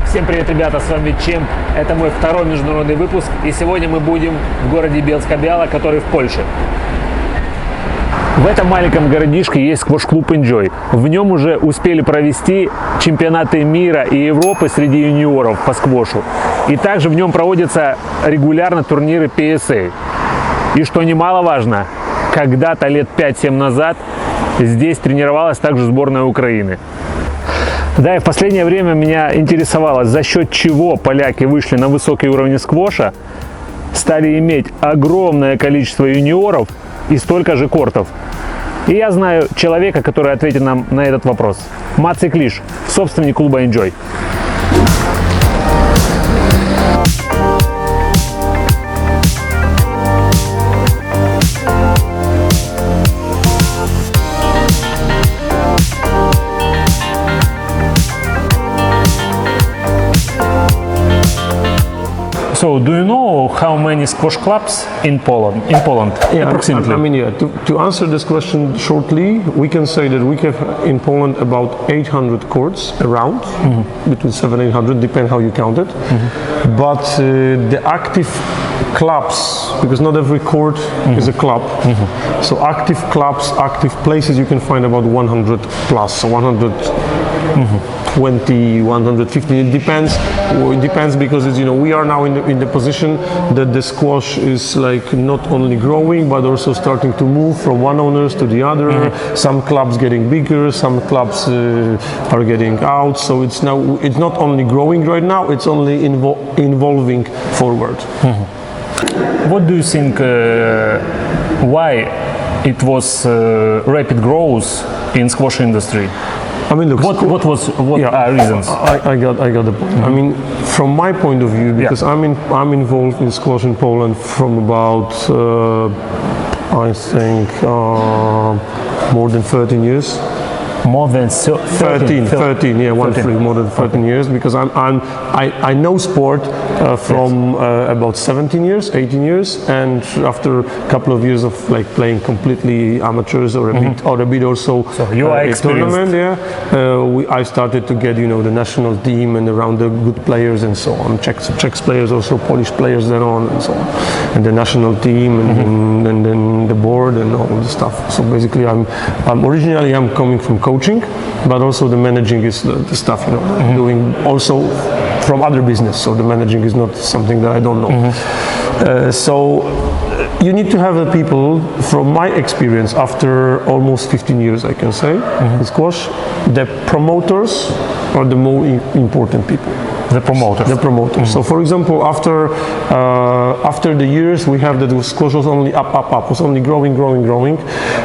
Всем привет, ребята, с вами Чемп. Это мой второй международный выпуск, и сегодня мы будем в городе Bielska-Biała, который в Польше. В этом маленьком городишке есть сквош-клуб Enjoy. В нем уже успели провести чемпионаты мира и Европы среди юниоров по сквошу. И также в нем проводятся регулярно турниры PSA. И что немаловажно, когда-то лет 5-7 назад здесь тренировалась также сборная Украины. Да, и в последнее время меня интересовало, за счет чего поляки вышли на высокий уровень сквоша, стали иметь огромное количество юниоров и столько же кортов. И я знаю человека, который ответит нам на этот вопрос. Мацей Клиш, собственник клуба Enjoy. So, do you know how many squash clubs in Poland? Yeah, Approximately. I mean, yeah. To answer this question shortly, we can say that we have in Poland about 800 courts around, between 700 and 800, depend how you count it. But the active clubs, because not every court is a club, so active clubs, active places, you can find about 100 plus, so 120, 150. It depends. It depends because it's, we are now in the position that the squash is like not only growing but also starting to move from one owners to the other. Some clubs getting bigger, some clubs are getting out. So it's not only growing right now. It's only evolving forward. What do you think? Why it was rapid growth in squash industry? I mean, look, what are reasons? I got the point. I mean, from my point of view, because I'm involved in squash in Poland from about I think more than 13 years. More than 13, yeah, 13, more than 13 years, because I know sport from about 17 years, 18 years, and after a couple of years of like playing completely amateurs or a bit also you are a tournament, I started to get the national team and around the good players and so on, Czech players, also Polish players then on and so on, and the national team and then the board and all the stuff. So basically, I'm originally coming from coaching, but also the managing is the stuff doing also from other business. So the managing is not something that I don't know. So you need to have the people, from my experience, after almost 15 years, I can say, in squash, the promoters are the more important people. The promoters. So, for example, after the years, we have that the squash was only up, was only growing.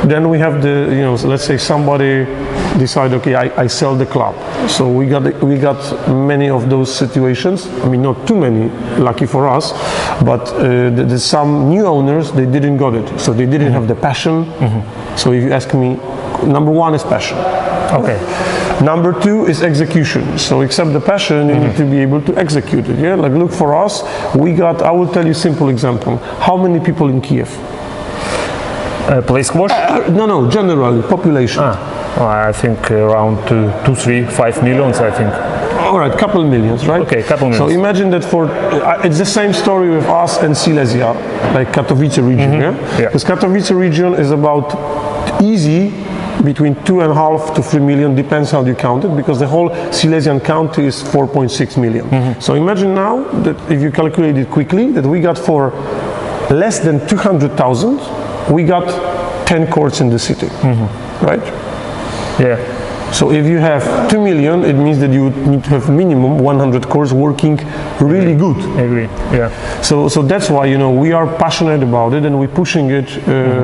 Then we have let's say somebody decide, okay, I sell the club. So we got many of those situations. I mean, not too many, lucky for us, but some new owners, they didn't got it. So they didn't have the passion. So if you ask me, number one is passion. Okay. Number two is execution. So except the passion, you need to be able to execute it. Yeah, like look for us. I will tell you a simple example. How many people in Kiev? Play squash? No, generally, population. I think around 2, 3, 5 millions, I think. All right, couple millions, right? Okay, couple millions. So imagine that it's the same story with us and Silesia, like Katowice region, Because Katowice region is about easy between 2.5 to 3 million, depends how you count it, because the whole Silesian county is 4.6 million. So imagine now that if you calculate it quickly, that we got for less than 200,000, we got 10 courts in the city, right? Yeah. So if you have 2 million, it means that you need to have minimum 100 courts working really good. I agree. Yeah. So that's why we are passionate about it and we're pushing it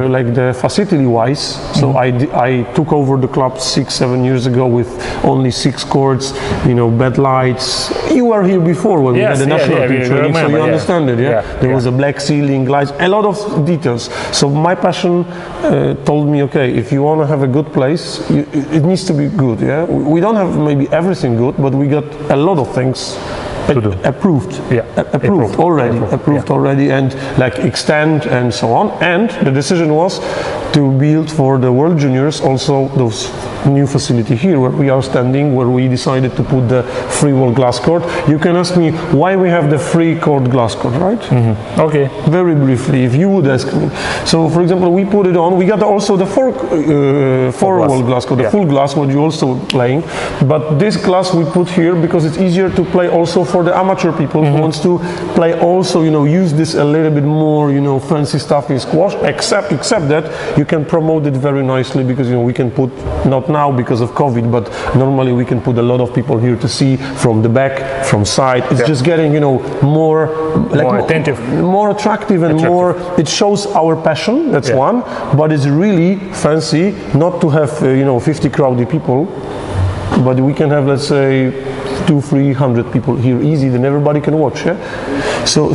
like the facility wise. So I took over the club 6-7 years ago with only 6 courts, bed lights. You were here before when we had the national team training, so you understand it. There was a black ceiling, lights, a lot of details. So my passion told me, okay, if you want to have a good place, it needs to be good. We don't have maybe everything good, but we got a lot of things to do. Approved. Yeah. Approved already. Approved yeah. already, and like extend and so on. And the decision was to build for the World Juniors also those new facility here where we are standing, where we decided to put the free wall glass court. You can ask me why we have the free court glass court, right? Okay. Very briefly, if you would ask me. So, for example, we put it on. We got also the four wall glass court, the full glass, what you also playing. But this glass we put here because it's easier to play also for the amateur people who wants to play also, use this a little bit more, fancy stuff in squash. Except that you can promote it very nicely because we can put, not now because of COVID, but normally we can put a lot of people here to see from the back, from side. It's just getting more attentive, more attractive, and more. It shows our passion. That's one, but it's really fancy not to have 50 crowded people, but we can have, let's say, 200-300 people here easy, then everybody can watch. Yeah. So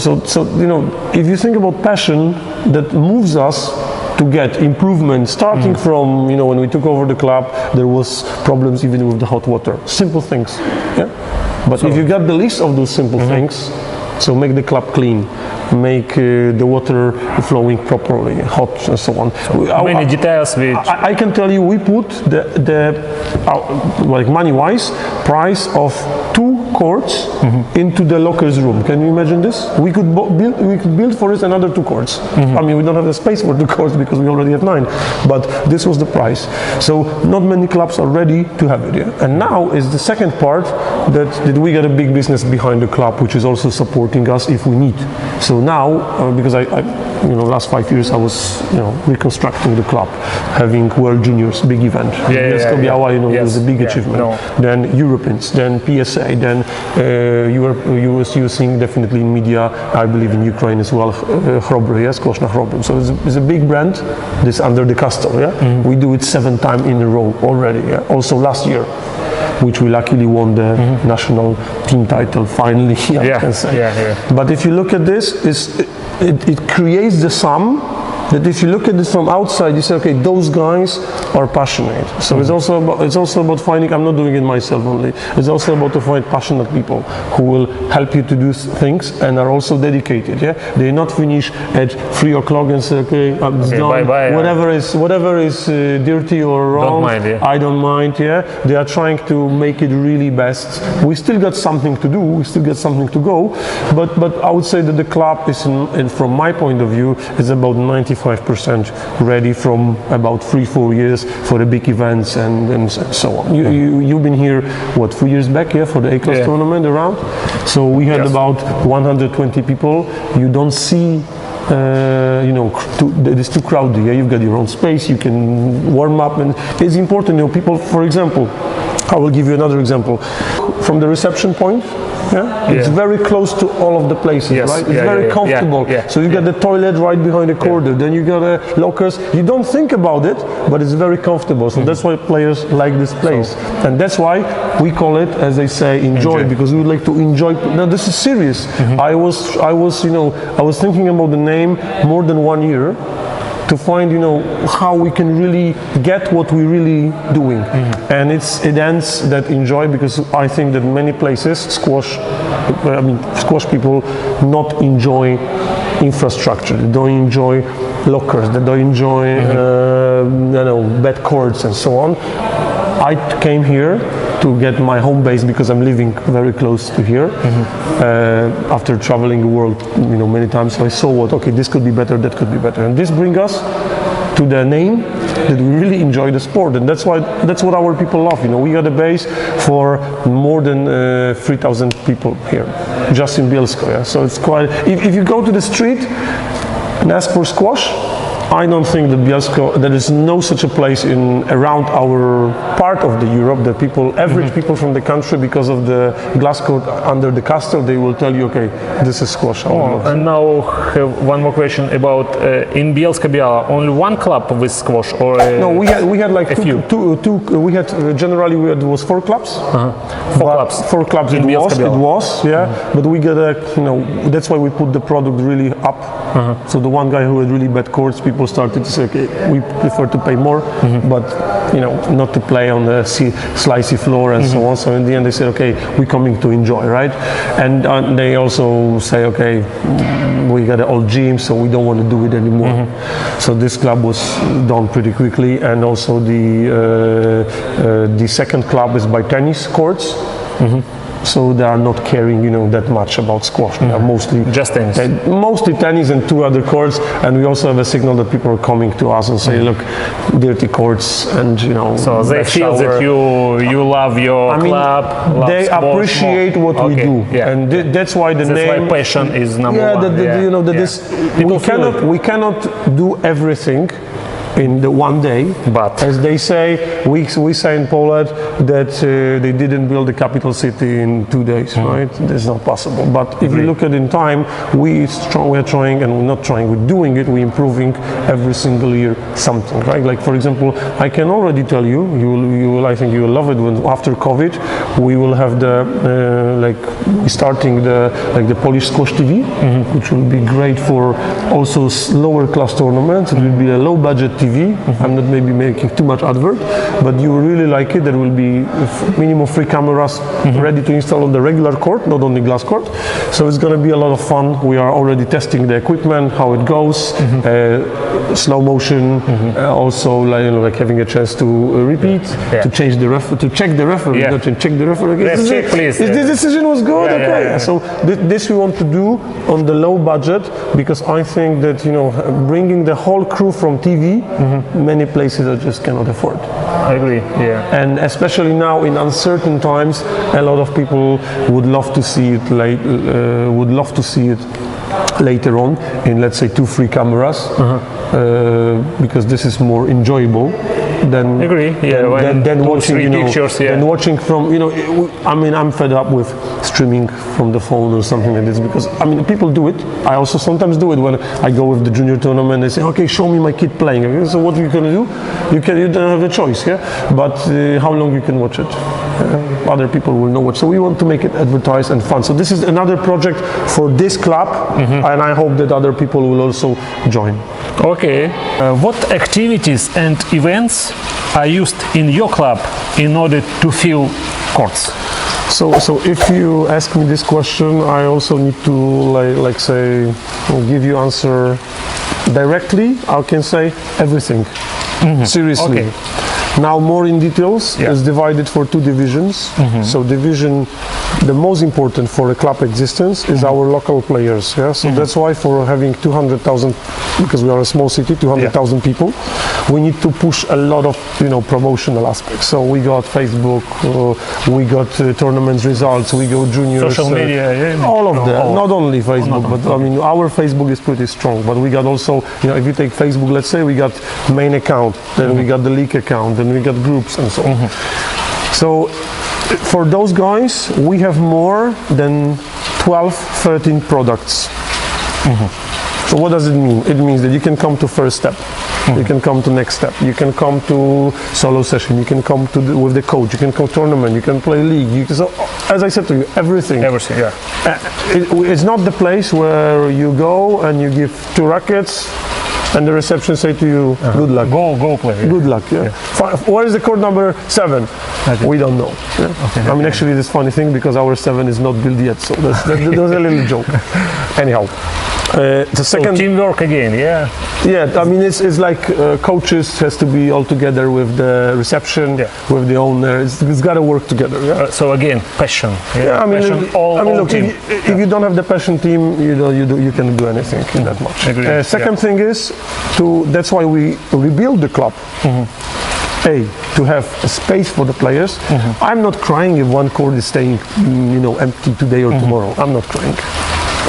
if you think about passion, that moves us to get improvement, starting from when we took over the club, there was problems even with the hot water. Simple things. Yeah. But if you got the list of those simple things, so make the club clean, make the water flowing properly, hot and so on. Many details. I can tell you, we put like money-wise, price of 2 courts into the lockers room. Can you imagine this? We could build for it another 2 courts. I mean, we don't have the space for 2 courts because we already have 9, but this was the price. So not many clubs are ready to have it. Yeah? And now is the second part that we get a big business behind the club, which is also supporting us if we need. So now, because I last 5 years I was reconstructing the club, having World Juniors big event. It was a big achievement. Then Europeans, then PSA, then you was using definitely in media, I believe in Ukraine as well, skwosz na Chrobry. So it's a big brand. This under the castle. Yeah, we do it 7 times in a row already. Yeah? Also last year, which we luckily won the national team title finally. I can say. But if you look at this, it creates the sum that if you look at this from outside, you say, okay, those guys are passionate. So it's also about finding. I'm not doing it myself only. It's also about to find passionate people who will help you to do things and are also dedicated. Yeah, they not finish at 3 o'clock and say, okay, I'm done. Bye, whatever is dirty or wrong, don't mind, I don't mind. Yeah, they are trying to make it really best. We still got something to do. We still got something to go. But I would say that the club is, from my point of view, is about 95% ready from about 3-4 years for the big events and so on. You've been here, what, 3 years back, for the A-class tournament around? So we had about 120 people. You don't see it's too crowded. Yeah? You've got your own space, you can warm up, and it's important. People, for example, I will give you another example. From the reception point, it's very close to all of the places, right? It's very comfortable. So you got the toilet right behind the corner, then you got lockers. You don't think about it, but it's very comfortable. So that's why players like this place, and that's why we call it, as they say, enjoy. Because we would like to enjoy. Now this is serious. I was thinking about the name more than 1 year, to find how we can really get what we're really doing, and it ends that enjoy, because I think that many places squash people not enjoy infrastructure, they don't enjoy lockers, they don't enjoy bed courts and so on. I came here to get my home base because I'm living very close to here. After traveling the world, many times, so I saw this could be better, that could be better, and this brings us to the name that we really enjoy the sport, and that's what our people love. We got a base for more than 3,000 people here, just in Bielsko. Yeah? So it's quite. If you go to the street and ask for squash, I don't think that Bielsko, there is no such a place around our part of the Europe that average people from the country, because of the glass court under the castle, they will tell you, okay, this is squash. And now have one more question about in Bielsko-Biała, only one club with squash, or no? We had like two. We had generally it was 4 clubs. 4 clubs. It was, but we got that's why we put the product really up So the one guy who had really bad chords, people started to say, okay, we prefer to pay more, but not to play on the slicey floor and so on. So in the end they said, okay, we're coming to enjoy, right? And they also say, okay, we got an old gym, so we don't want to do it anymore. So this club was done pretty quickly, and also the second club is by tennis courts. So they are not caring, that much about squash. They are mostly just tennis. Mostly tennis and 2 other courts. And we also have a signal that people are coming to us and say, look, dirty courts, and So they feel that you love your club. Love they sports appreciate more. what we do, and that's why the name. Why passion is number one. We cannot do everything in the one day, but as they say, we say in Poland that they didn't build the capital city in 2 days, right? That's not possible. But if you look at in time, we're trying, and we're not trying, we're doing it, we're improving every single year something, right? Like for example, I can already tell you, I think you will love it when after COVID, we will have starting the Polish Squash TV, which will be great for also lower class tournaments. It will be a low budget TV. I'm not maybe making too much advert, but you will really like it. There will be minimum 3 cameras ready to install on the regular court, not on the glass court. So it's going to be a lot of fun. We are already testing the equipment, how it goes, slow motion, also like having a chance to repeat, to change the to check the referee, not to check the referee. Let's check, please. This decision was good. So this we want to do on the low budget, because I think that bringing the whole crew from TV. Many places I just cannot afford. I agree. And especially now in uncertain times, a lot of people would love to see it later on in, let's say, 2-3 cameras, because this is more enjoyable than watching pictures, than watching from I'm fed up with streaming from the phone or something like this, because people do it. I also sometimes do it when I go with the junior tournament. They say, okay, show me my kid playing. Okay, so what are you gonna do? You don't have a choice, but how long you can watch it? Other people will know what. So we want to make it advertised and fun. So this is another project for this club, and I hope that other people will also join. Okay. What activities and events are used in your club in order to fill courts? So if you ask me this question, I also need to say give you answer directly. I can say everything. Seriously. Okay. Now more in details, is divided for 2 divisions. So division, the most important for a club existence is our local players. So that's why for having 200,000, because we are a small city, 200,000 people, we need to push a lot of promotional aspects. So we got Facebook, we got tournament results, we go juniors, social media, all of that. Not only Facebook, but our Facebook is pretty strong. But we got also, if you take Facebook, let's say we got main account, then we got the league account, then we got groups and so on. So for those guys, we have more than 12-13 products. So what does it mean? It means that you can come to first step, you can come to next step, you can come to solo session, you can come to with the coach, you can come tournament, you can play league. So as I said to you, everything. It's not the place where you go and you give 2 rackets and the reception say to you, good luck. Go play. Good luck. Where is the court number 7? We don't know. Actually, this funny thing, because our 7 is not built yet, so that's a little joke. Anyhow. The second teamwork again, it's like coaches has to be all together with the reception, with the owner. It's got to work together. So again, passion. Look, if you don't have the passion team, you can do anything in that much. Second thing is that's why we rebuild the club. To have a space for the players. I'm not crying if one court is staying, empty today or tomorrow. I'm not crying.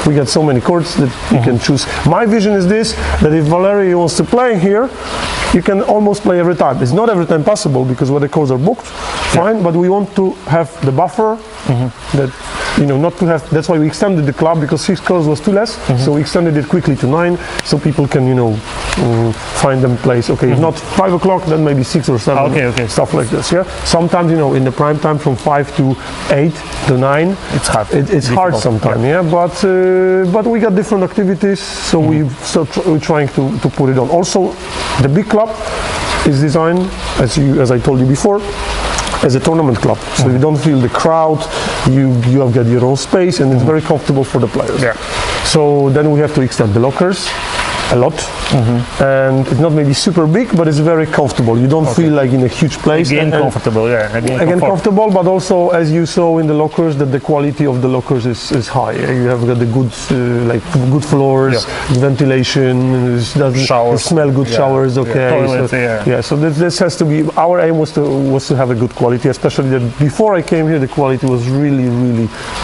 We got so many courts that you can choose. My vision is this, that if Valerie wants to play here, you can almost play every time. It's not every time possible because when the courts are booked, fine, but we want to have the buffer that not to have. That's why we extended the club, because 6 cars was too less. So we extended it quickly to 9, so people can find them place. Okay, if not 5 o'clock, then maybe 6 or 7. Okay. Stuff like this. Yeah. Sometimes in the prime time from 5 to 8 to 9, it's hard. It's hard sometimes. Yeah. But we got different activities, so we're trying to put it on. Also, the big club is designed, as I told you before, as a tournament club. So you don't feel the crowd, you have got your own space, and it's very comfortable for the players. Yeah. So then we have to extend the lockers a lot, and it's not maybe super big, but it's very comfortable. You don't feel like in a huge place. Again, comfortable, yeah. Again, comfortable, but also, as you saw in the lockers, that the quality of the lockers is high. You have got the good, good floors, ventilation, showers, smell good showers. Okay, toilets, so this has to be. Our aim was to have a good quality, especially that before I came here, the quality was really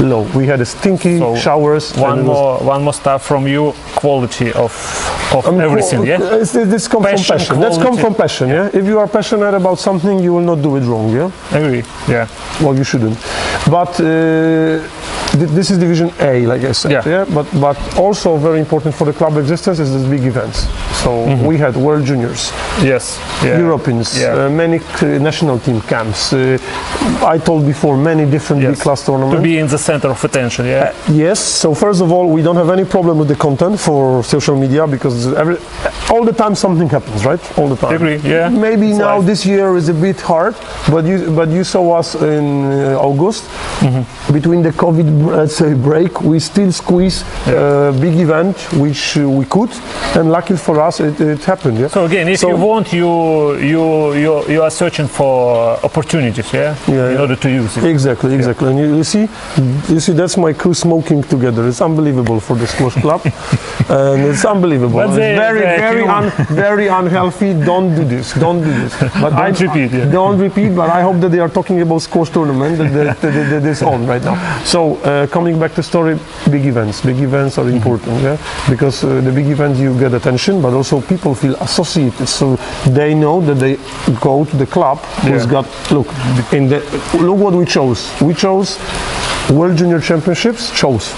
low. We had a stinky showers. One more stuff from you: quality of everything. Yeah, this comes from passion. That's come from passion. Yeah, if you are passionate about something, you will not do it wrong. Yeah, agree. Yeah, well, you shouldn't. But this is division A, like I said. Yeah. But also very important for the club existence is these big events. So we had World Juniors. Yes. Yeah. Europeans. Yeah. Many national team camps. I told before, many different big class tournaments. To be in the center of attention. Yeah. Yes. So first of all, we don't have any problem with the content for social media, because all the time something happens, right? All the time. Agree. Yeah. Maybe it's now this year is a bit hard, but you saw us in August. Between the COVID, let's say, break, we still squeeze a big event which we could, and lucky for us it happened. Yeah. So again, if you want, you are searching for opportunities, in order to use it. Exactly. And you see that's my crew smoking together. It's unbelievable for the squash club, and it's unbelievable. But it's very unhealthy. Don't do this. But don't repeat. Yeah. Don't repeat. But I hope that they are talking about squash tournament that is on right now. So coming back to story, big events are important, because the big events you get attention, but also people feel associated, so they know that they go to the club who's got look what we chose World Junior Championships.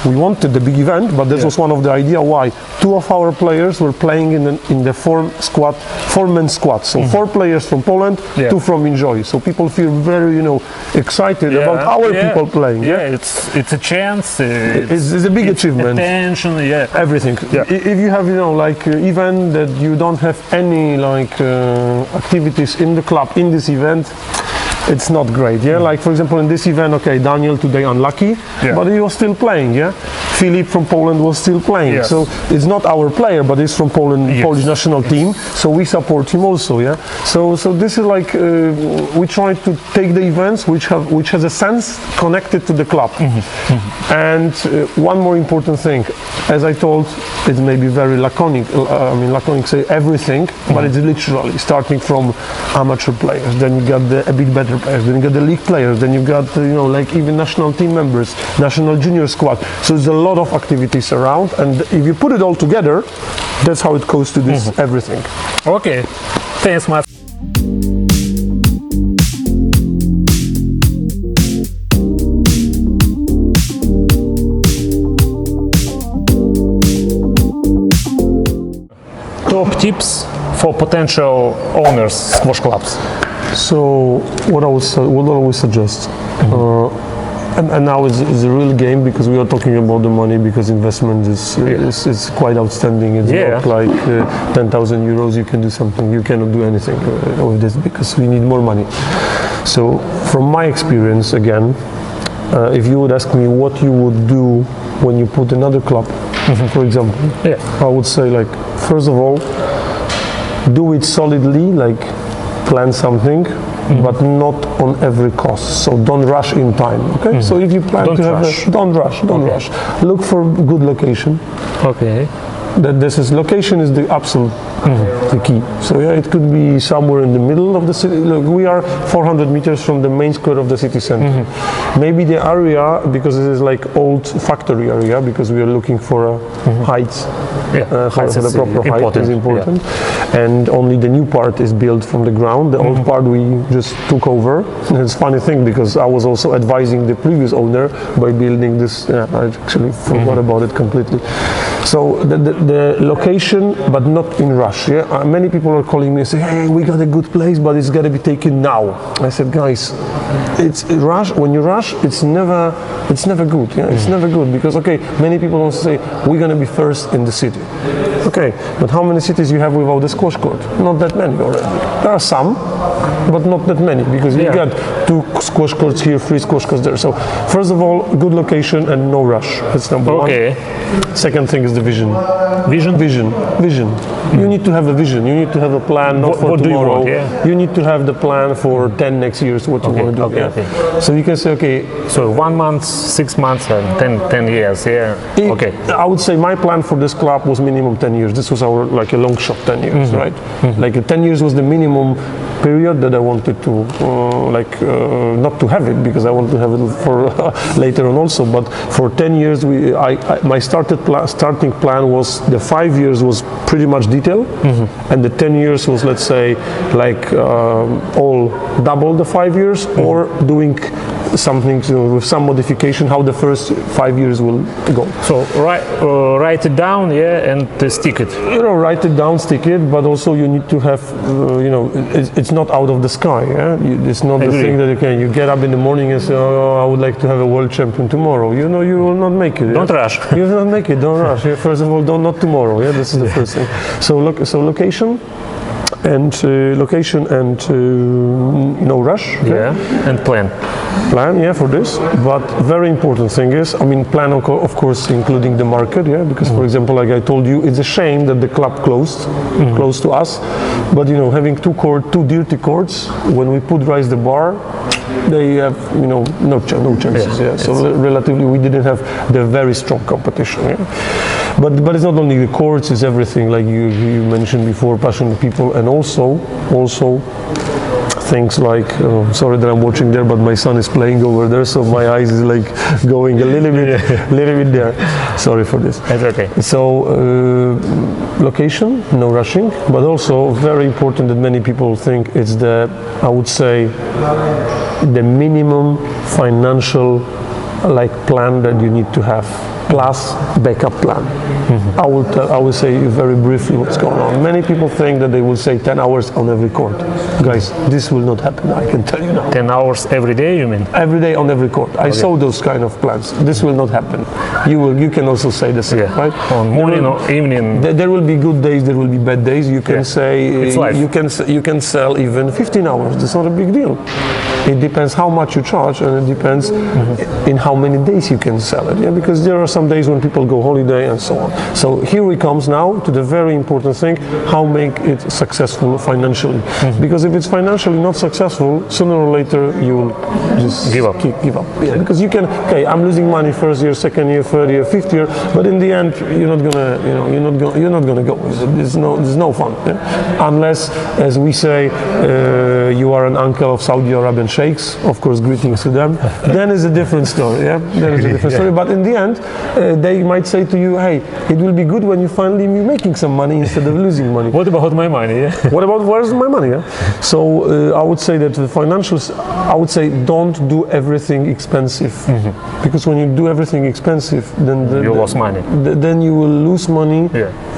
We wanted the big event, but this was one of the idea why 2 of our players were playing in the 4-man squad. So 4 players from Poland, 2 from Enjoy. So people feel very excited about our people playing. It's a chance. It's a big achievement. Attention, everything. If you have event that you don't have any activities in the club in this event, it's not great. Like for example in this event, Daniel today unlucky, but he was still playing. Philip from Poland was still playing. So it's not our player, but it's from Poland, Polish national team. So we support him also. So this is we try to take the events which has a sense connected to the club. And one more important thing, as I told, it may be very laconic. Laconic say everything, but it's literally starting from amateur players. Then you got a bit better players. Then you got the league players. Then you got even national team members, national junior squad. So there's a lot of activities around, and if you put it all together, that's how it goes to this everything. Okay, thanks, Matt. Top tips for potential owners squash clubs. So what I would suggest, and now it's a real game, because we are talking about the money, because investment is quite outstanding. It's not like 10,000 euros you can do something. You cannot do anything with this, because we need more money. So from my experience, again, if you would ask me what you would do when you put another club, for example, I would say first of all, do it solidly, plan something, but not on every cost. So don't rush in time. Okay. So if you plan don't rush. Look for good location. Okay. That this is location is the absolute the key. So yeah, it could be somewhere in the middle of the city. Look, we are 400 meters from the main square of the city center. Maybe the area, because it is like old factory area, because we are looking for heights. For the proper height is important, and only the new part is built from the ground. The old part we just took over. And it's a funny thing because I was also advising the previous owner by building this. I actually forgot about it completely. So the location, but not in rush. Yeah, many people are calling me and say, "Hey, we got a good place, but it's got to be taken now." I said, "Guys, it's rush. When you rush, it's never good. Yeah, it's never good because many people also say we're going to be first in the city. Okay, but how many cities you have without the squash court? Not that many already. There are some, but not that many because you got 2 squash courts here, 3 squash courts there. So first of all, good location and no rush. That's number one. Second thing is the vision. Vision. You need to have a vision. You need to have a plan, not for tomorrow. You need to have the plan for 10 next years, what you want to do. So you can say, so 1 month, 6 months, and 10 years. I would say my plan for this club was minimum 10 years. This was our like a long shot 10 years, right? Like 10 years was the minimum period that I wanted to not to have it because I want to have it for later on also. But for 10 years, my starting plan was the 5 years was pretty much detail, and the 10 years was, let's say, like all double the 5 years or doing something with some modification how the first 5 years will go. So write it down, and stick it. Write it down, stick it, but also you need to have, it's not out of the sky. It's not the thing that you get up in the morning and say, "Oh, I would like to have a world champion tomorrow." You will not make it. Don't rush. You will not make it. Don't rush. First of all, not tomorrow. This is the first thing. So location. And no rush. And plan for this. But very important thing is, plan of course including the market, because for example, like I told you, it's a shame that the club closed close to us, but having 2 dirty courts, when we put Rise the bar, they have no chances. So relatively we didn't have the very strong competition. But it's not only the courts, it's everything like you mentioned before, passionate people, and also things like, sorry that I'm watching there, but my son is playing over there, so my eyes is like going a little bit there. Sorry for this. That's okay. So location, no rushing, but also very important that many people think it's I would say, the minimum financial plan that you need to have. Plus backup plan. I will say very briefly what's going on. Many people think that they will say 10 hours on every court. Guys, this will not happen, I can tell you now. 10 hours every day, you mean? Every day on every court. I saw those kind of plans. This will not happen. You can also say the same, right? On morning or evening. There will be good days, there will be bad days. You can say it's life. You can sell even 15 hours. That's not a big deal. It depends how much you charge, and it depends in how many days you can sell it. Because there are some days when people go holiday and so on. So here we comes now to the very important thing: how make it successful financially. Because if it's financially not successful, sooner or later you will just give up. Because you can. I'm losing money first year, second year, third year, fifth year, but in the end you're not gonna go. There's no fun unless, as we say, you are an uncle of Saudi Arabian sheikhs. Of course, greetings to them. Then is a different story. Then is a different story. But in the end, they might say to you, "Hey, it will be good when you finally be making some money instead of losing money." What about my money? What about where's my money? So I would say that the financials. I would say don't do everything expensive, because when you do everything expensive, then you lose money. Then you will lose money.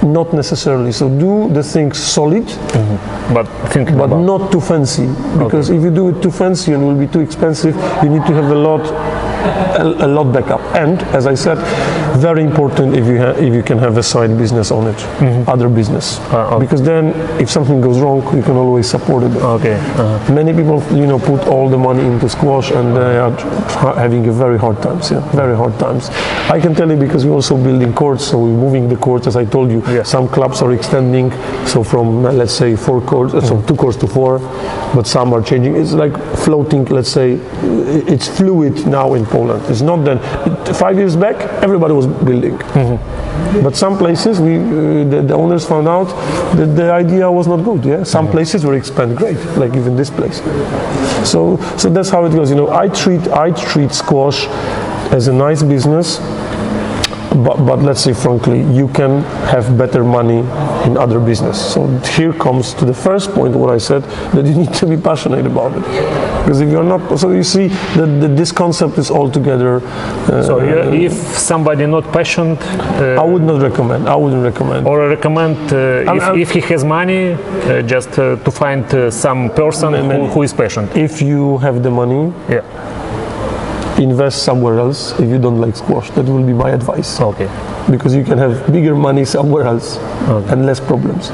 Not necessarily. So do the things solid, but not too fancy. Because if you do it too fancy and will be too expensive, you need to have a lot backup. And as I said, very important if you can have a side business on it, other business, because then if something goes wrong, you can always support it. Many people put all the money into squash and they are having a very hard times. Very hard times. I can tell you because we're also building courts, so we're moving the courts, as I told you. Some clubs are extending, so from let's say 4 courts, so 2 courts to 4, but some are changing. It's like floating. Let's say it's fluid now in Poland. It's not that 5 years back everybody was building, but some places the owners found out that the idea was not good. Yeah, some places were expand great, like even this place. So that's how it goes. You know, I treat squash as a nice business. But let's say frankly, you can have better money in other business. So here comes to the first point what I said, that you need to be passionate about it. Because if you're not, so you see that this concept is altogether. So if somebody not passionate, I would not recommend. I wouldn't recommend. Or recommend if he has money, just to find some person who is passionate. If you have the money. Yeah. Invest somewhere else if you don't like squash. That will be my advice. Okay. Because you can have bigger money somewhere else and less problems.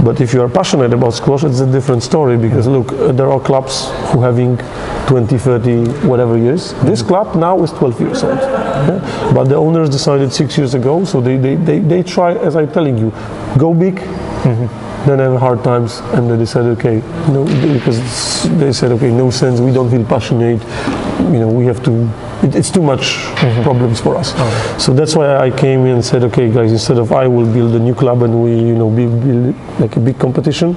But if you are passionate about squash, it's a different story, because look, there are clubs who having 20, 30, whatever years. This club now is 12 years old. Yeah? But the owners decided 6 years ago, so they try, as I'm telling you, go big. Then have hard times, and then they said, okay, no, because they said, okay, no sense, we don't feel passionate, you know, we have to, it's too much problems for us. So that's why I came in and said, okay guys, instead of I will build a new club and we, you know, build like a big competition,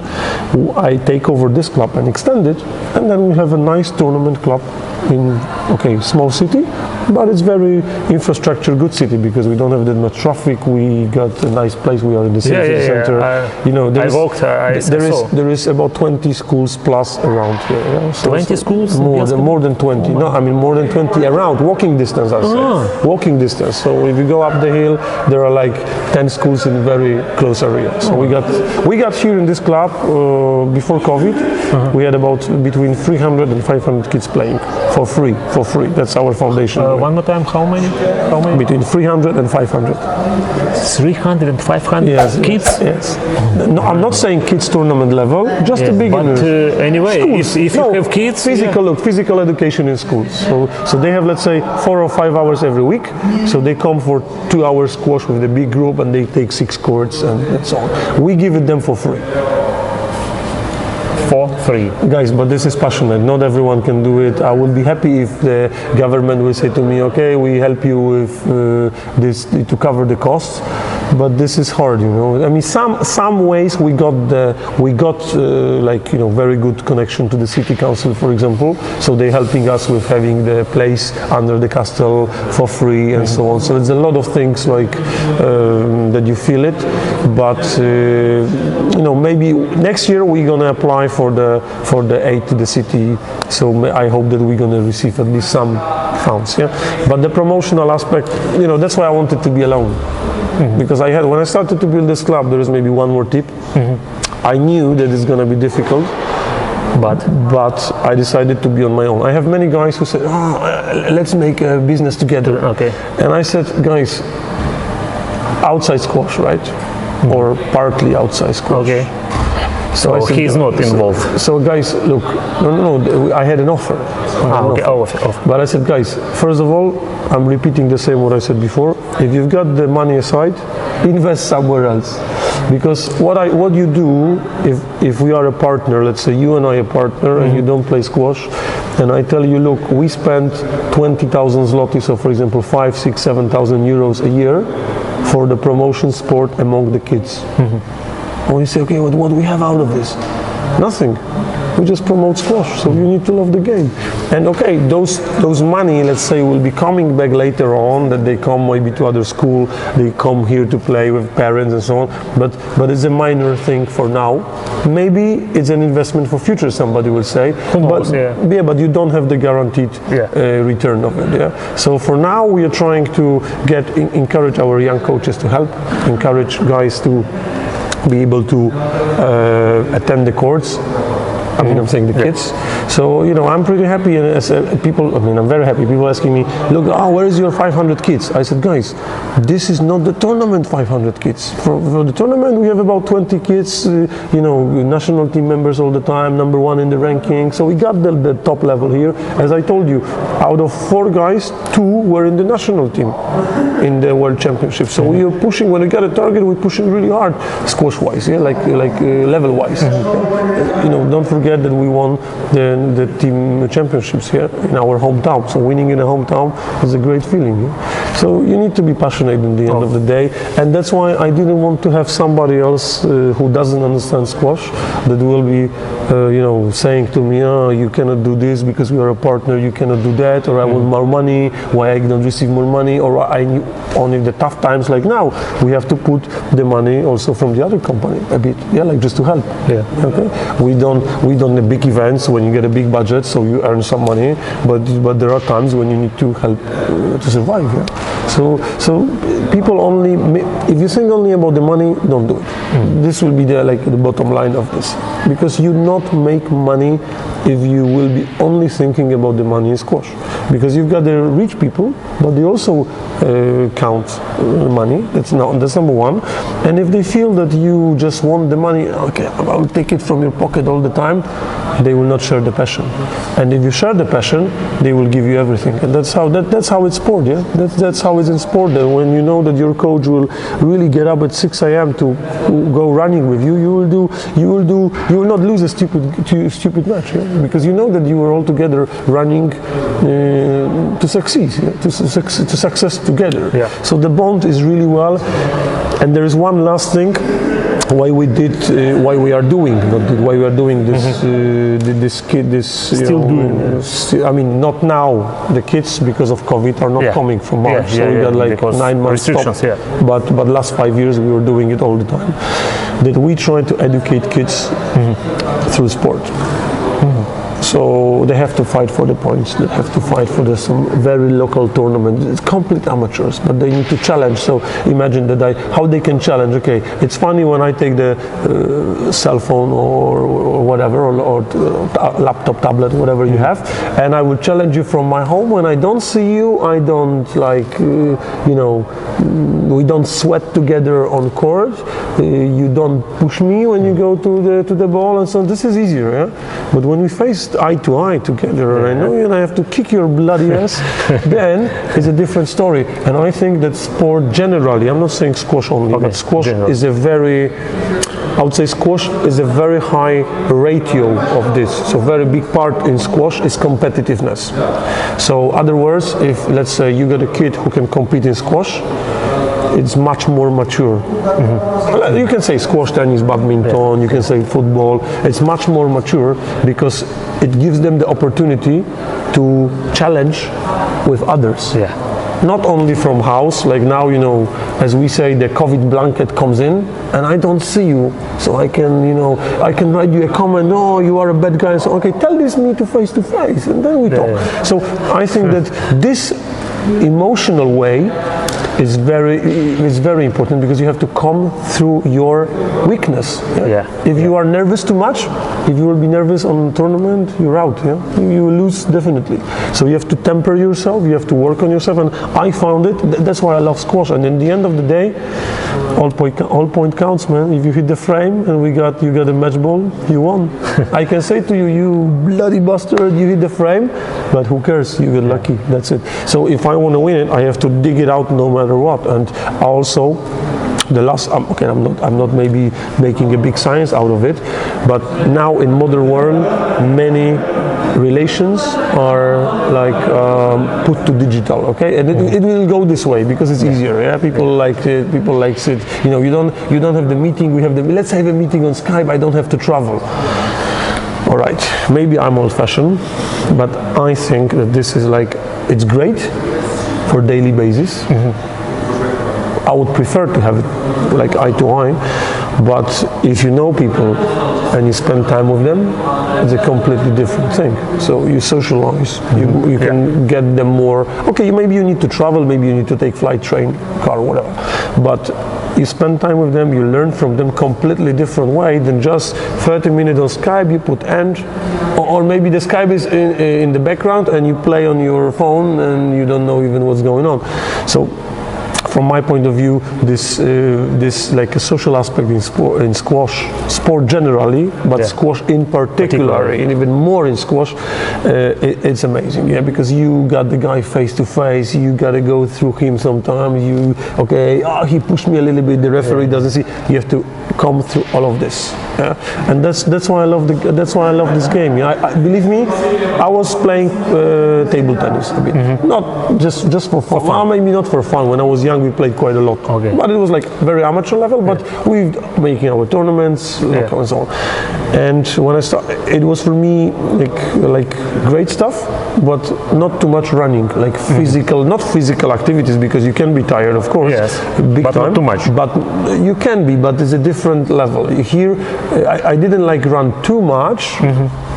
I take over this club and extend it, and then we have a nice tournament club in, okay, small city, but it's very infrastructure good city, because we don't have that much traffic. We got a nice place. We are in the city center. You know, there is about 20 schools plus around here. Yeah? So 20 schools? More than 20. No, I mean more than 20 around. Walking distance, I say. Walking distance. So if you go up the hill, there are like 10 schools in very close area. So we got here in this club before COVID. We had about between 300 and 500 kids playing for free. That's our foundation. One more time, how many? Between 300 and 500. 300 and 500 kids? Yes. No, I'm not saying kids tournament level, just the beginners. But anyway, if you have kids... Physical education in schools. So they have, let's say, 4 or 5 hours every week. So they come for 2 hours squash with a big group, and they take 6 courts and so on. We give it them for free. For free. Guys, but this is passionate. Not everyone can do it. I will be happy if the government will say to me, okay, we help you with this to cover the costs. But this is hard, you know. I mean, some ways we got like, you know, very good connection to the city council, for example. So they're helping us with having the place under the castle for free and so on. So it's a lot of things like that you feel it. But you know, maybe next year we're gonna apply for the aid to the city. So I hope that we're gonna receive at least some funds. Yeah. But the promotional aspect, you know, that's why I wanted to be alone. Because when I started to build this club, there is maybe one more tip. I knew that it's going to be difficult, but I decided to be on my own. I have many guys who said, let's make a business together. Okay. And I said, guys, outside squash, right? Or partly outside squash. Okay. So he's not involved. So guys, look, no, I had an offer. But I said, guys, first of all, I'm repeating the same what I said before. If you've got the money aside, invest somewhere else. Because what you do, if we are a partner, let's say you and I are a partner, and you don't play squash, and I tell you, look, we spend 20,000 zloty, so for example 5, 6, 7,000 euros a year for the promotion sport among the kids. And you say, okay, what do we have out of this? Nothing. We just promote squash, so you need to love the game. And okay, those money, let's say, will be coming back later on, that they come maybe to other school, they come here to play with parents and so on, but it's a minor thing for now. Maybe it's an investment for future, somebody will say, but you don't have the guaranteed return of it. Yeah. So for now, we are trying to encourage our young coaches to help, encourage guys to be able to attend the courts. I mean, I'm saying the kids. So, you know, I'm pretty happy, and as people, I mean, I'm very happy. People asking me, look, where is your 500 kids? I said, guys, this is not the tournament 500 kids. For the tournament, we have about 20 kids, you know, national team members all the time, #1 in the ranking. So we got the top level here. As I told you, out of 4 guys, 2 were in the national team in the World Championship. So we are pushing, when we got a target, we're pushing really hard, squash-wise, like level-wise. You know, don't forget forget that we won the team championships here in our hometown. So winning in a hometown is a great feeling. Yeah? So you need to be passionate in the end of the day, and that's why I didn't want to have somebody else who doesn't understand squash that will be, saying to me, "Oh, you cannot do this because we are a partner. You cannot do that," or "I want more money. Why I don't receive more money?" Or "I only the tough times like now we have to put the money also from the other company a bit, like just to help." Yeah. Okay. We don't the big events when you get a big budget, so you earn some money, but there are times when you need to help to survive. Yeah? So people only, if you think only about the money, don't do it. This will be the bottom line of this, because you not make money if you will be only thinking about the money in squash, because you've got the rich people, but they also count money. That's number one. And if they feel that you just want the money, okay, I'll take it from your pocket all the time, they will not share the passion. And if you share the passion, they will give you everything. And that's how it's sport. Yeah, that's how it's in sport. That when you know that your coach will really get up at 6 a.m. to go running with you, you will not lose a stupid match. Yeah? Because you know that you are all together running to succeed, to success together. Yeah. So the bond is really well. And there is one last thing why we are doing this Still doing. I mean, not now. The kids, because of COVID, are not coming from March, so we got like 9 months stop. Yeah. But last 5 years we were doing it all the time. That we try to educate kids through sport. So they have to fight for the points. They have to fight for some very local tournament. It's complete amateurs, but they need to challenge. So imagine how they can challenge. Okay, it's funny when I take the cell phone or whatever, or laptop, tablet, whatever you have, and I will challenge you from my home. When I don't see you, I don't we don't sweat together on court. You don't push me when you go to the ball, and so this is easier. Yeah? But when we face eye to eye together, and I know you and I have to kick your bloody ass, then it's a different story. And I think that sport generally, I'm not saying squash only, but squash is squash is a very high ratio of this. So very big part in squash is competitiveness. So other words, if let's say you got a kid who can compete in squash, it's much more mature. You can say squash, tennis, badminton, you can say football. It's much more mature because it gives them the opportunity to challenge with others. Yeah. Not only from house, like now, as we say, the COVID blanket comes in and I don't see you. So I can write you a comment, "Oh, you are a bad guy." So, okay, tell this me to face, and then we talk. Yeah. So I think that this emotional way is very important, because you have to come through your weakness. Yeah. If you are nervous too much, if you will be nervous on a tournament, you're out. Yeah? You will lose definitely. So you have to temper yourself. You have to work on yourself. And I found it. That's why I love squash. And in the end of the day, all point counts, man. If you hit the frame and you got a match ball, you won. I can say to you, "You bloody bastard, you hit the frame," but who cares? You get lucky. That's it. So if I want to win it, I have to dig it out no matter what. And also, the last, I'm not maybe making a big science out of it, but now in modern world, many relations are put to digital, okay, and it will go this way because it's easier. Yeah, people like it. You don't have the meeting. Let's have a meeting on Skype. I don't have to travel. All right, maybe I'm old-fashioned, but I think that this is it's great for daily basis. I would prefer to have it eye to eye, but if you know people and you spend time with them, it's a completely different thing. So you socialize, you can get them more. Okay, maybe you need to travel, maybe you need to take flight, train, car, whatever, but you spend time with them, you learn from them completely different way than just 30 minutes on Skype, you put end, or maybe the Skype is in the background and you play on your phone and you don't know even what's going on. So from my point of view, this like a social aspect in squash, sport generally, but squash in particular, and even more in squash, it's amazing. Yeah, because you got the guy face to face. You got to go through him sometimes. He pushed me a little bit. The referee doesn't see. You have to come through all of this. Yeah? And that's why I love this game. Yeah? Believe me, I was playing table tennis a bit, not just for fun. Well, maybe not for fun. When I was young, we played quite a lot, but it was like very amateur level. But we making our tournaments and so on. And when I started, it was for me like great stuff, but not too much running, like physical, not physical activities, because you can be tired, of course, big but time, not too much. But you can be, but it's a different level. Here, I didn't like run too much.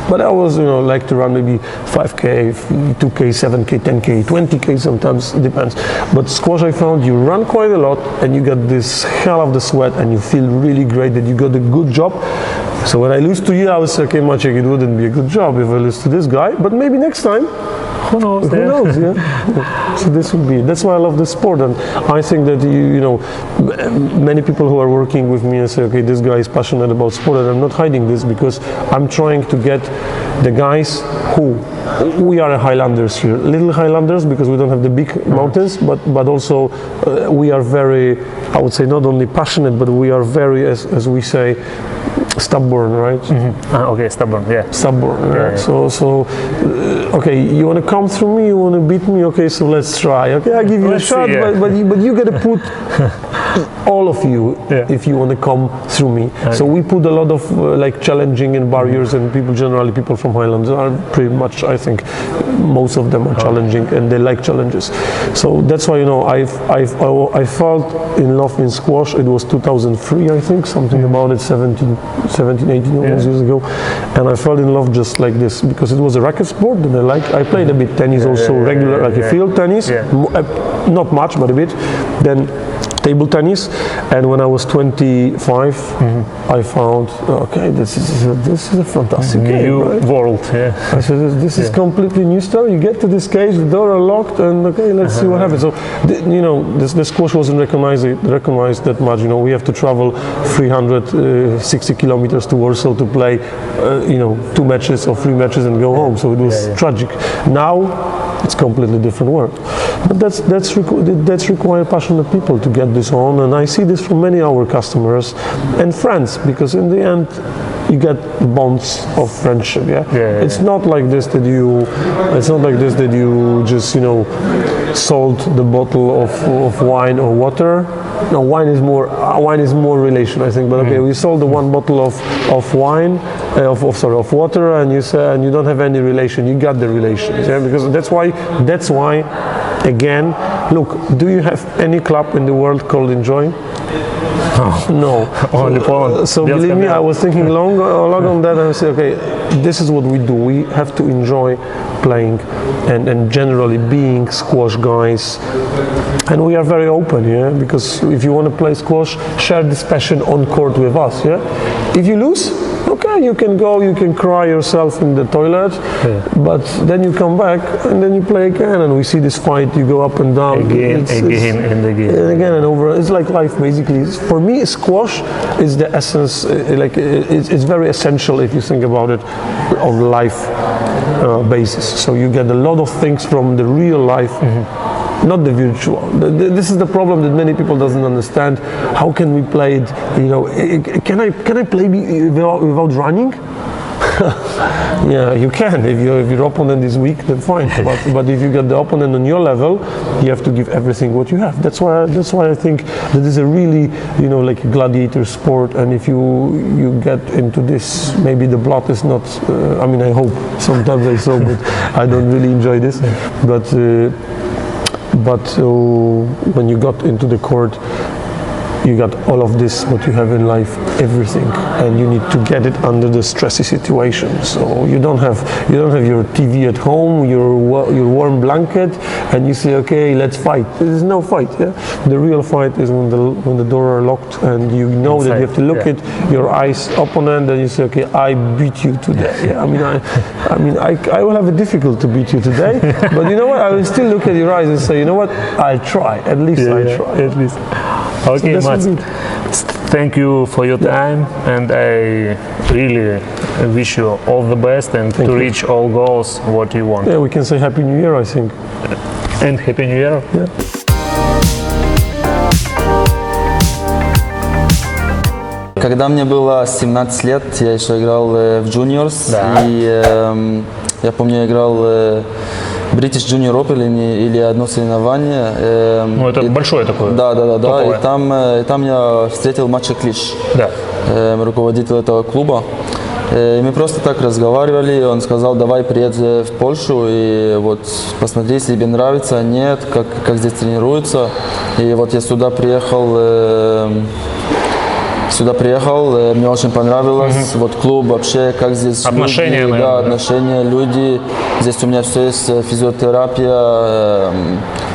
But I was, like to run maybe 5K, 2K, 7K, 10K, 20K sometimes, it depends. But squash, I found you run quite a lot and you get this hell of the sweat and you feel really great that you got a good job. So when I lose to you, I was okay, Maciej, it wouldn't be a good job if I lose to this guy, but maybe next time. Who knows? Who knows? Yeah. So this would be. That's why I love this sport, and I think that many people who are working with me and say, okay, this guy is passionate about sport, and I'm not hiding this because I'm trying to get the guys who we are Highlanders here, little Highlanders, because we don't have the big mountains, but also we are very, I would say, not only passionate, but we are very, as we say, stubborn, right? Okay, stubborn, stubborn, right? So okay, you want to come through me, you want to beat me, okay, so let's try. Okay, I give you a shot, but you got to put all of you if you want to come through me. So we put a lot of like challenging and barriers, and people from Highlands are pretty much, I think, most of them are challenging and they like challenges. So that's why I felt in love in squash. It was 2003, I think, something about it, 17, 18 almost years ago, and I fell in love just like this because it was a racket sport, and I played a bit tennis also, regular like a field tennis, not much but a bit. Then table tennis, and when I was 25, I found okay, this is a fantastic game, right? World. I said this is completely new stuff. You get to this cage, the door are locked, and okay, let's see what happens. So the squash wasn't recognized that much. We have to travel 360 kilometers to Warsaw to play 2 matches or 3 matches and go home. So it was tragic. Now it's completely different world, but that's require passionate people to get this on, and I see this from many of our customers and friends, because in the end you get bonds of friendship. It's not like this that you just sold the bottle of wine or water. No, wine is more relation, I think. But okay, we sold the one bottle of wine, of water, and you don't have any relation. You got the relation, because that's why. Again, look, do you have any club in the world called Enjoy? No. Only Poland. So believe me, I was thinking long on that, and I said, okay, this is what we do. We have to enjoy playing and generally being squash guys. And we are very open, because if you want to play squash, share this passion on court with us, If you lose, okay, you can go, you can cry yourself in the toilet, but then you come back and then you play again, and we see this fight, you go up and down. Again and over. It's like life, basically. For me, squash is the essence, it's very essential if you think about it, of life basis. So you get a lot of things from the real life, not the virtual. This is the problem that many people doesn't understand. How can we play it? Can I play without running? Yeah, you can. If your opponent is weak, then fine. But if you get the opponent on your level, you have to give everything what you have. That's why I think that is a really like a gladiator sport. And if you get into this, maybe the blood is not. I hope sometimes I so, but I don't really enjoy this. But when you got into the court, you got all of this, what you have in life, everything, and you need to get it under the stressy situation. So you don't have your TV at home, your warm blanket, and you say, okay, let's fight. There is no fight. Yeah? The real fight is when the door are locked and you know that you have to look at your eyes opponent and you say, okay, I beat you today. Yeah? I will have a difficult to beat you today, but you know what? I will still look at your eyes and say, you know what? I'll try. At least I try. At least. Okay, so Mats. Thank you for your time, and I really wish you all the best and to reach all goals what you want. Yeah, we can say Happy New Year, I think. And Happy New Year. Yeah. Когда мне было 17 лет, я еще играл в Juniors, Да. и я помню, я играл British Junior Open или одно соревнование. Ну, это большое такое. Да. Топовое. И там я встретил Мацея Клиш, Да. руководитель этого клуба. И мы просто так разговаривали, он сказал, давай приедь в Польшу и вот посмотри, если тебе нравится, нет, как здесь тренируются. И вот я сюда приехал, мне очень понравилось, вот клуб вообще, как здесь отношения, люди, наверное, да, отношения, люди, здесь у меня все есть, физиотерапия,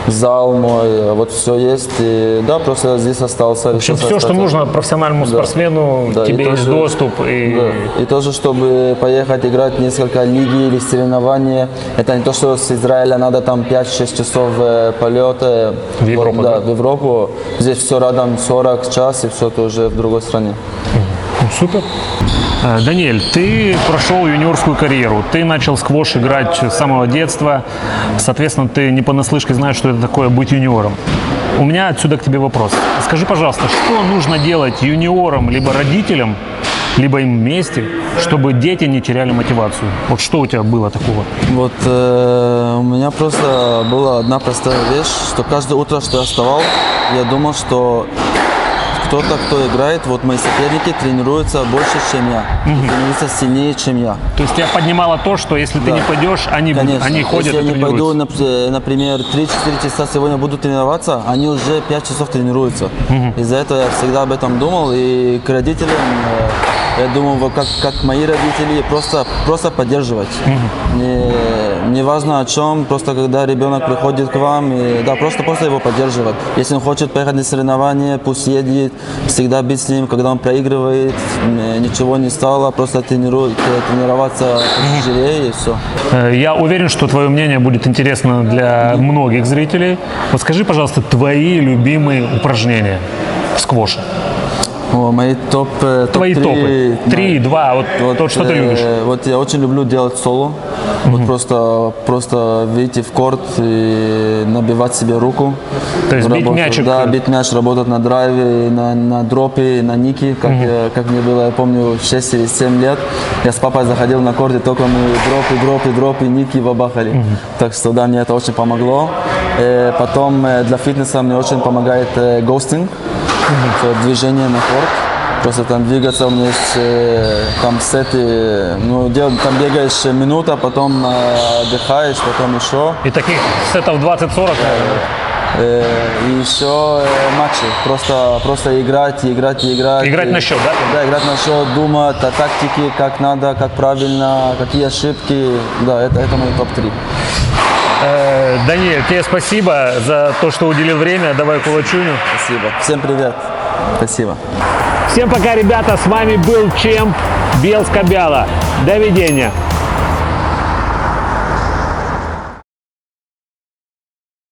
зал мой, вот все есть, и да, просто здесь остался. В общем, все, что нужно профессиональному спортсмену, да, тебе есть доступ. И тоже, чтобы поехать играть несколько лиги или соревнования, это не то, что с Израиля надо там 5-6 часов полета в Европу, да, в Европу, здесь все рядом 40 час, и все, ты уже в другой стране. Супер. Даниэль, ты прошел юниорскую карьеру, ты начал сквош играть с самого детства, соответственно, ты не понаслышке знаешь, что это такое быть юниором. У меня отсюда к тебе вопрос. Скажи, пожалуйста, что нужно делать юниорам, либо родителям, либо им вместе, чтобы дети не теряли мотивацию? Вот что у тебя было такого? Вот у меня просто была одна простая вещь, что каждое утро, что я вставал, я думал, что кто-то, кто играет, вот мои соперники тренируются больше, чем я, тренируются сильнее, чем я. То есть тебя поднимало то, что если ты не пойдешь, они ходят если и я не пойду, тренируются. например, 3-4 часа сегодня буду тренироваться, они уже 5 часов тренируются. Из-за этого я всегда об этом думал, и к родителям я думал, вот как мои родители, просто поддерживать. Не важно о чем, просто когда ребенок приходит к вам, и, да, просто его поддерживать. Если он хочет поехать на соревнования, пусть едет, всегда быть с ним, когда он проигрывает, ничего не стало, просто тренироваться тяжелее и все. Я уверен, что твое мнение будет интересно для многих зрителей. Вот скажи, пожалуйста, твои любимые упражнения в сквоше. Мои Твои топы. 3, 2, вот то, что ты любишь. Вот я очень люблю делать соло. Вот просто выйти в корт и набивать себе руку. То есть бить мячик. Да, бить мяч, работать на драйве, на дропе, на нике, как мне было, я помню, 6 или 7 лет. Я с папой заходил на корт, и только мы дропы, ники бабахали. Так что да, мне это очень помогло. Потом для фитнеса мне очень помогает гостинг. Движение на корт, просто там двигаться, у меня есть там сеты, там бегаешь минута, потом отдыхаешь, потом еще. И таких сетов 20-40, и еще матчи, просто играть. Играть на счет, да? Да, играть на счет, думать о тактике, как надо, как правильно, какие ошибки, да, это мой топ-3. Даниэль, тебе спасибо за то, что уделил время. Давай кулачуню. Спасибо. Всем привет. Спасибо. Всем пока, ребята. С вами был чемп Бельска-Бяла. До видения.